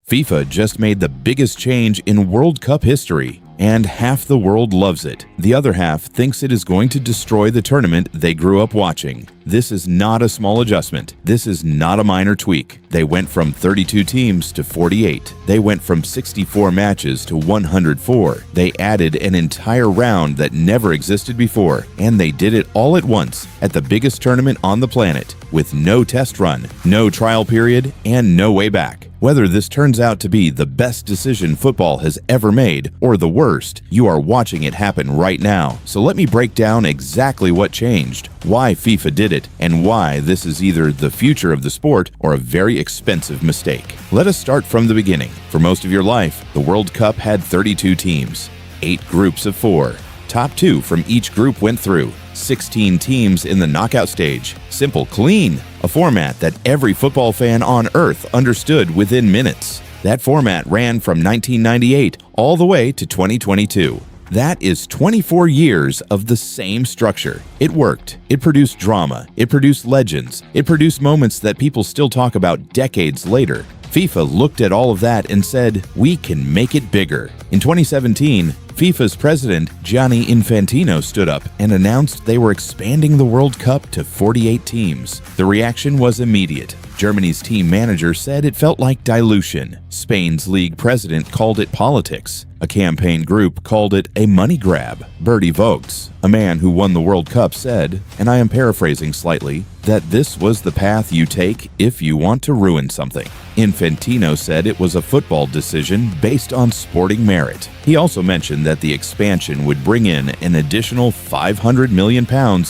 FIFA just made the biggest change in World Cup history, and half the world loves it. The other half thinks it is going to destroy the tournament they grew up watching. This is not a small adjustment. This is not a minor tweak. They went from 32 teams to 48. They went from 64 matches to 104. They added an entire round that never existed before, and they did it all at once at the biggest tournament on the planet, with no test run, no trial period, and no way back. Whether this turns out to be the best decision football has ever made or the worst, you are watching it happen right now. So let me break down exactly what changed, why FIFA did it, and why this is either the future of the sport or a very expensive mistake. Let us start from the beginning. For most of your life, the World Cup had 32 teams, 8 groups of 4. Top 2 from each group went through. 16 teams in the knockout stage. Simple, clean. A format that every football fan on earth understood within minutes. That format ran from 1998 all the way to 2022. That is 24 years of the same structure. It worked. It produced drama. It produced legends. It produced moments that people still talk about decades later. FIFA looked at all of that and said, we can make it bigger. In 2017, FIFA's president, Gianni Infantino, stood up and announced they were expanding the World Cup to 48 teams. The reaction was immediate. Germany's team manager said it felt like dilution. Spain's league president called it politics. A campaign group called it a money grab. Bertie Vogts, a man who won the World Cup, said, and I am paraphrasing slightly, that this was the path you take if you want to ruin something. Infantino said it was a football decision based on sporting merit. He also mentioned that the expansion would bring in an additional £500 million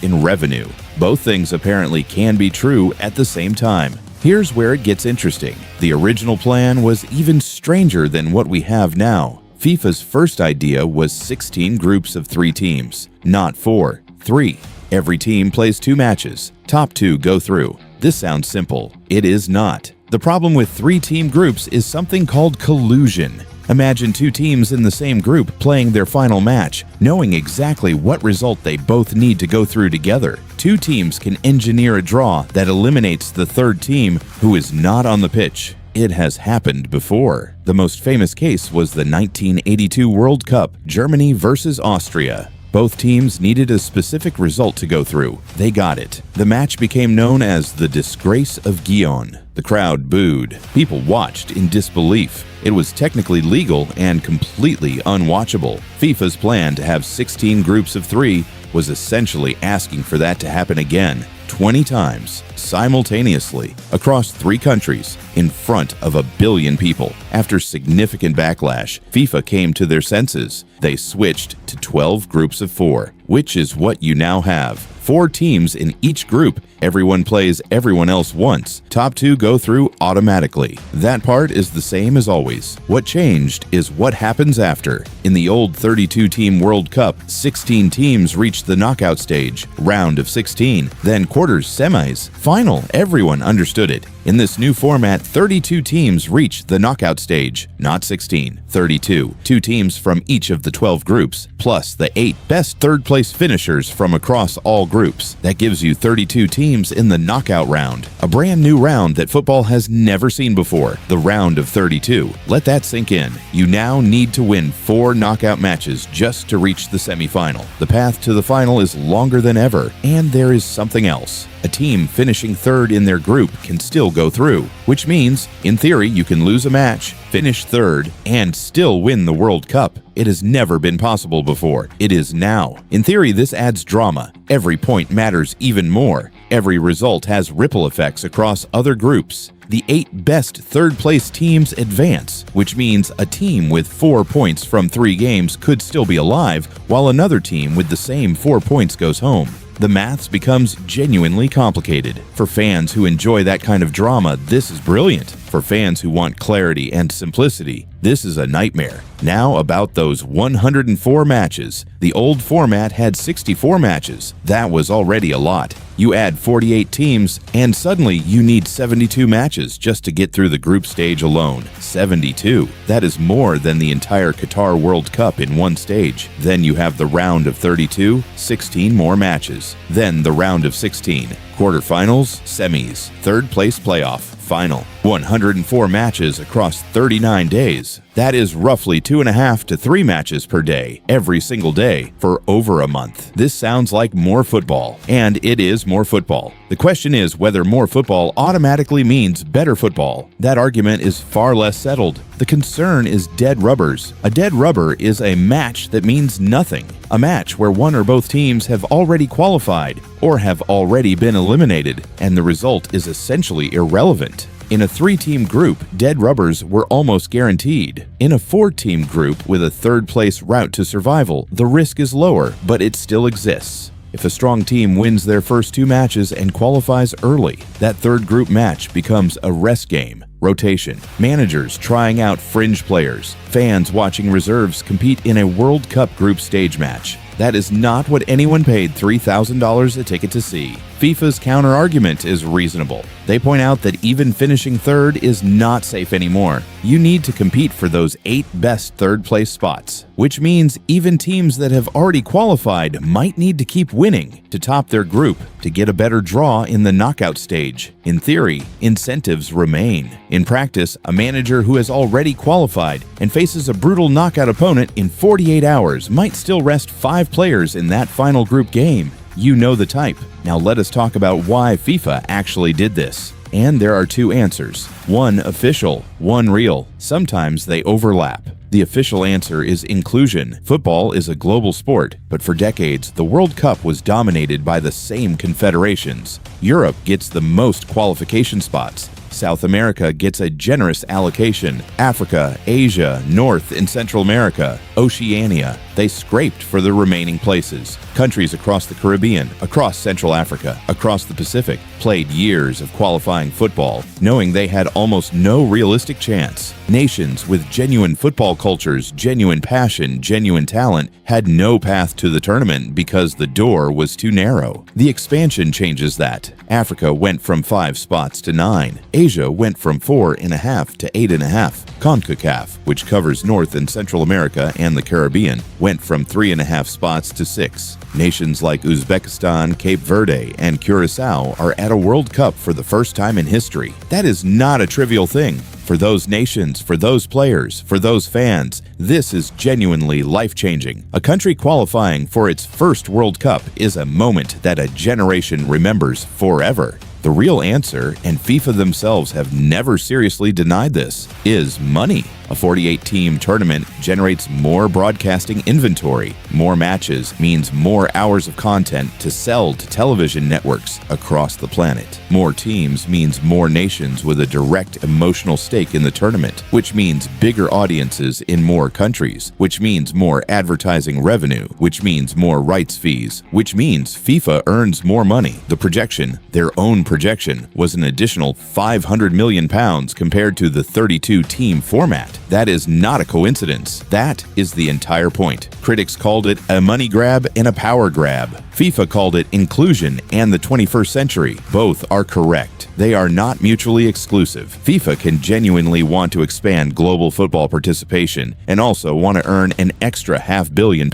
in revenue. Both things apparently can be true at the same time. Here's where it gets interesting. The original plan was even stranger than what we have now. FIFA's first idea was 16 groups of 3 teams, not 4, 3. Every team plays 2 matches. Top 2 go through. This sounds simple. It is not. The problem with 3-team groups is something called collusion. Imagine 2 teams in the same group playing their final match, knowing exactly what result they both need to go through together. 2 teams can engineer a draw that eliminates the third team who is not on the pitch. It has happened before. The most famous case was the 1982 World Cup, Germany versus Austria. Both teams needed a specific result to go through. They got it. The match became known as the Disgrace of Gijon. The crowd booed. People watched in disbelief. It was technically legal and completely unwatchable. FIFA's plan to have 16 groups of 3 was essentially asking for that to happen again, 20 times, simultaneously, across 3 countries, in front of 1 billion people. After significant backlash, FIFA came to their senses. They switched to 12 groups of 4, which is what you now have. 4 teams in each group. Everyone plays everyone else once. Top 2 go through automatically. That part is the same as always. What changed is what happens after. In the old 32-team World Cup, 16 teams reached the knockout stage, round of 16, then quarters, semis, final. Everyone understood it. In this new format, 32 teams reach the knockout stage, not 16, 32. 2 teams from each of the 12 groups, plus the 8 best third-place finishers from across all groups. That gives you 32 teams in the knockout round, a brand new round that football has never seen before, the round of 32. Let that sink in. You now need to win 4 knockout matches just to reach the semifinal. The path to the final is longer than ever, and there is something else. A team finishing 3rd in their group can still go through, which means, in theory, you can lose a match, finish 3rd, and still win the World Cup. It has never been possible before. It is now. In theory, this adds drama. Every point matters even more. Every result has ripple effects across other groups. The 8 best third-place teams advance, which means a team with 4 points from 3 games could still be alive, while another team with the same 4 points goes home. The maths becomes genuinely complicated. For fans who enjoy that kind of drama, this is brilliant. For fans who want clarity and simplicity, this is a nightmare. Now about those 104 matches. The old format had 64 matches. That was already a lot. You add 48 teams, and suddenly you need 72 matches just to get through the group stage alone. 72. That is more than the entire Qatar World Cup in one stage. Then you have the round of 32, 16 more matches. Then the round of 16, quarterfinals, semis, third place playoff, final. 104 matches across 39 days. That is roughly 2.5 to 3 matches per day, every single day, for over a month. This sounds like more football, and it is more football. The question is whether more football automatically means better football. That argument is far less settled. The concern is dead rubbers. A dead rubber is a match that means nothing. A match where one or both teams have already qualified or have already been eliminated, and the result is essentially irrelevant. In a 3-team group, dead rubbers were almost guaranteed. In a 4-team group with a third-place route to survival, the risk is lower, but it still exists. If a strong team wins their first 2 matches and qualifies early, that third group match becomes a rest game. Rotation, managers trying out fringe players, fans watching reserves compete in a World Cup group stage match. That is not what anyone paid $3,000 a ticket to see. FIFA's counter-argument is reasonable. They point out that even finishing third is not safe anymore. You need to compete for those 8 best third-place spots, which means even teams that have already qualified might need to keep winning to top their group to get a better draw in the knockout stage. In theory, incentives remain. In practice, a manager who has already qualified and faces a brutal knockout opponent in 48 hours might still rest 5 players in that final group game. You know the type. Now let us talk about why FIFA actually did this. And there are 2 answers. One official, one real. Sometimes they overlap. The official answer is inclusion. Football is a global sport, but for decades, the World Cup was dominated by the same confederations. Europe gets the most qualification spots. South America gets a generous allocation. Africa, Asia, North and Central America, Oceania, they scraped for the remaining places. Countries across the Caribbean, across Central Africa, across the Pacific played years of qualifying football, knowing they had almost no realistic chance. Nations with genuine football cultures, genuine passion, genuine talent had no path to the tournament because the door was too narrow. The expansion changes that. Africa went from 5 spots to 9. Asia went from 4.5 to 8.5. CONCACAF, which covers North and Central America and the Caribbean, went from 3.5 spots to 6. Nations like Uzbekistan, Cape Verde, and Curacao are at a World Cup for the first time in history. That is not a trivial thing. For those nations, for those players, for those fans, this is genuinely life-changing. A country qualifying for its first World Cup is a moment that a generation remembers forever. The real answer, and FIFA themselves have never seriously denied this, is money. A 48-team tournament generates more broadcasting inventory. More matches means more hours of content to sell to television networks across the planet. More teams means more nations with a direct emotional stake in the tournament, which means bigger audiences in more countries, which means more advertising revenue, which means more rights fees, which means FIFA earns more money. The projection, their own projection, was an additional £500 million compared to the 32-team format. That is not a coincidence. That is the entire point. Critics called it a money grab and a power grab. FIFA called it inclusion and the 21st century. Both are correct. They are not mutually exclusive. FIFA can genuinely want to expand global football participation and also want to earn an extra £500 million.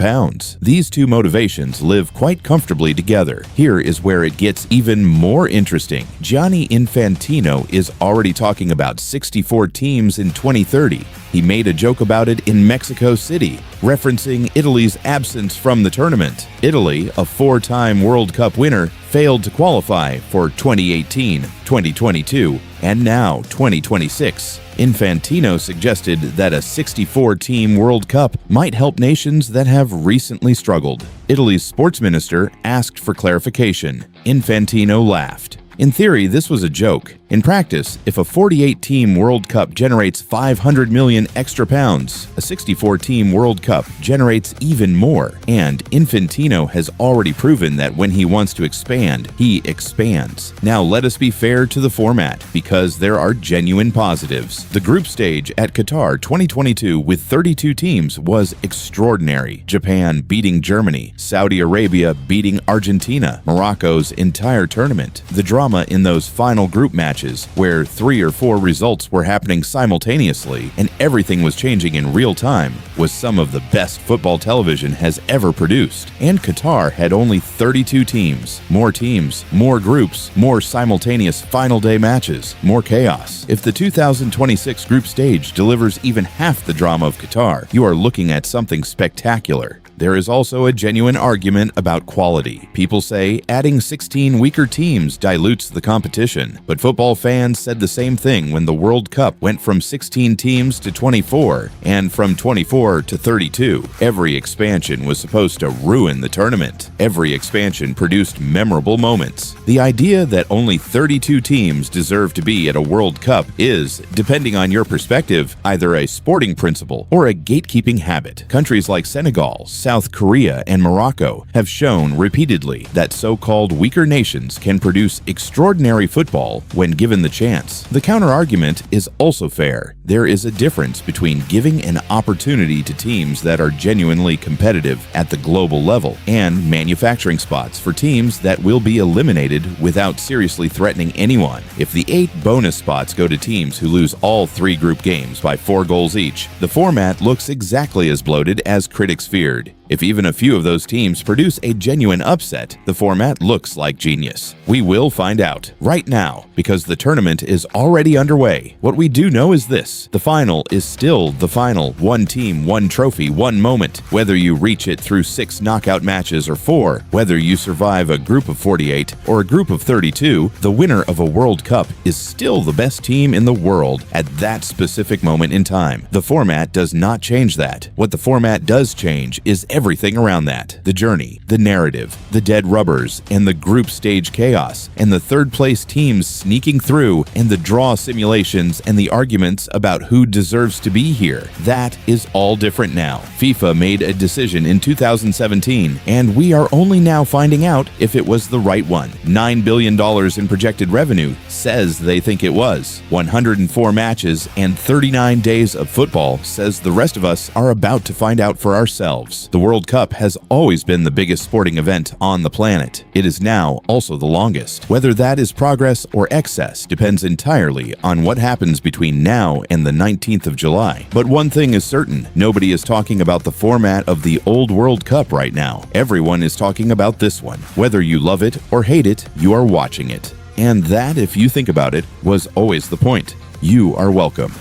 These 2 motivations live quite comfortably together. Here is where it gets even more interesting. Gianni Infantino is already talking about 64 teams in 2030. He made a joke about it in Mexico City, referencing Italy's absence from the tournament. Italy, a 4-time World Cup winner, failed to qualify for 2018, 2022, and now 2026. Infantino suggested that a 64-team World Cup might help nations that have recently struggled. Italy's sports minister asked for clarification. Infantino laughed. In theory, this was a joke. In practice, if a 48-team World Cup generates £500 million extra pounds, a 64-team World Cup generates even more. And Infantino has already proven that when he wants to expand, he expands. Now let us be fair to the format, because there are genuine positives. The group stage at Qatar 2022 with 32 teams was extraordinary. Japan beating Germany, Saudi Arabia beating Argentina, Morocco's entire tournament. The drama in those final group matches matches, where 3 or 4 results were happening simultaneously and everything was changing in real time, was some of the best football television has ever produced. And Qatar had only 32 teams, more groups, more simultaneous final day matches, more chaos. If the 2026 group stage delivers even half the drama of Qatar, you are looking at something spectacular. There is also a genuine argument about quality. People say adding 16 weaker teams dilutes the competition, but football fans said the same thing when the World Cup went from 16 teams to 24 and from 24 to 32. Every expansion was supposed to ruin the tournament. Every expansion produced memorable moments. The idea that only 32 teams deserve to be at a World Cup is, depending on your perspective, either a sporting principle or a gatekeeping habit. Countries like Senegal, South Korea, and Morocco have shown repeatedly that so-called weaker nations can produce extraordinary football when given the chance. The counter-argument is also fair. There is a difference between giving an opportunity to teams that are genuinely competitive at the global level and manufacturing spots for teams that will be eliminated without seriously threatening anyone. If the 8 bonus spots go to teams who lose all 3 group games by 4 goals each, the format looks exactly as bloated as critics feared. If even a few of those teams produce a genuine upset, the format looks like genius. We will find out right now because the tournament is already underway. What we do know is this: the final is still the final. One team, one trophy, one moment. Whether you reach it through 6 knockout matches or 4, whether you survive a group of 48 or a group of 32, the winner of a World Cup is still the best team in the world at that specific moment in time. The format does not change that. What the format does change is everything around that: the journey, the narrative, the dead rubbers, and the group stage chaos, and the third place teams sneaking through, and the draw simulations and the arguments about who deserves to be here. That is all different now. FIFA made a decision in 2017, and we are only now finding out if it was the right one. $9 billion in projected revenue says they think it was. 104 matches and 39 days of football says the rest of us are about to find out for ourselves. The World Cup has always been the biggest sporting event on the planet. It is now also the longest. Whether that is progress or excess depends entirely on what happens between now and the 19th of July. But one thing is certain: nobody is talking about the format of the old World Cup right now. Everyone is talking about this one. Whether you love it or hate it, you are watching it. And that, if you think about it, was always the point. You are welcome.